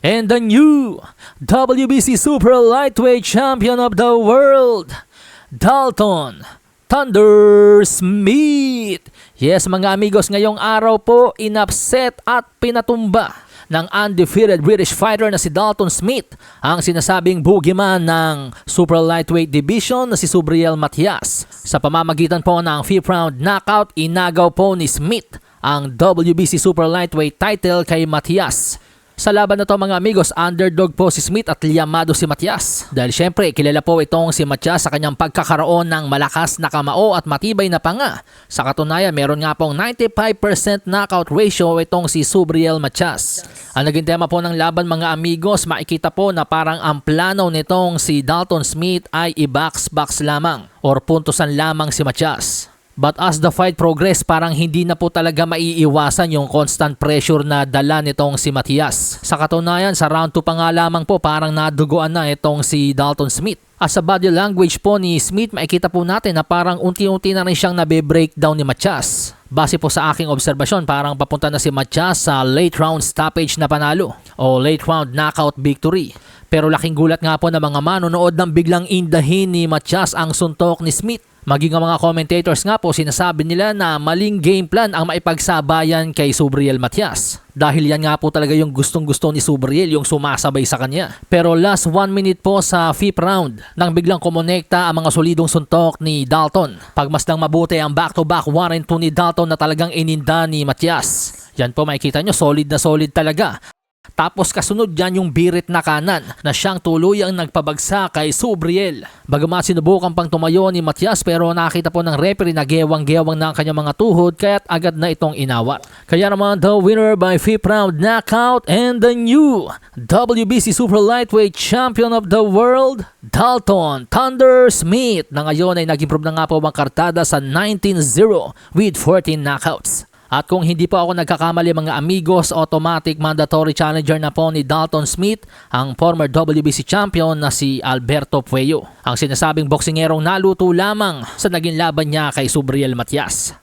and the new WBC Super Lightweight Champion of the World, Dalton Thunder Smith. Yes mga amigos, ngayong araw po inupset at pinatumba ng undefeated British fighter na si Dalton Smith ang sinasabing boogeyman ng Super Lightweight Division na si Subriel Matias. Sa pamamagitan po ng 5th round knockout, inagaw po ni Smith ang WBC Super Lightweight title kay Matias. Sa laban na to mga amigos, underdog po si Smith at liyamado si Matias. Dahil syempre, kilala po itong si Matias sa kanyang pagkakaroon ng malakas na kamao at matibay na panga. Sa katunayan, meron nga pong 95% knockout ratio itong si Subriel Matias. Ang naging tema po ng laban mga amigos, makikita po na parang ang plano nitong si Dalton Smith ay i-box lamang or puntusan lamang si Matias. But as the fight progress, parang hindi na po talaga maiiwasan yung constant pressure na dala nitong si Matias. Sa katunayan, sa round 2 pa nga lamang po parang naduguan na itong si Dalton Smith. As sa body language po ni Smith, makikita po natin na parang unti-unti na rin siyang nabe-breakdown ni Matias. Base po sa aking obserbasyon, parang papunta na si Matias sa late round stoppage na panalo o late round knockout victory. Pero laking gulat nga po ng mga manonood nang biglang indahin ni Matias ang suntok ni Smith. Maging ang mga commentators nga po, sinasabi nila na maling game plan ang maipagsabayan kay Subriel Matias. Dahil yan nga po talaga yung gustong-gusto ni Subriel, yung sumasabay sa kanya. Pero last 1 minute po sa 5th round, nang biglang kumonekta ang mga solidong suntok ni Dalton. Pagmasdang mabuti ang back-to-back 1 and 2 ni Dalton na talagang ininda ni Matias. Yan po makikita nyo, solid na solid talaga. Tapos kasunod dyan yung birit na kanan na siyang tuluyang nagpabagsak kay Subriel. Bagamat sinubukan pang tumayo ni Matias pero nakita po ng referee na gewang-gewang na ang kanyang mga tuhod kaya't agad na itong inawat. Kaya naman the winner by 5th round knockout and the new WBC Super Lightweight Champion of the World, Dalton Thunder Smith, na ngayon ay nag-improve na nga po ang kartada sa 19-0 with 14 knockouts. At kung hindi po ako nagkakamali mga amigos, automatic mandatory challenger na po ni Dalton Smith ang former WBC champion na si Alberto Puello. Ang sinasabing boksingerong naluto lamang sa naging laban niya kay Subriel Matias.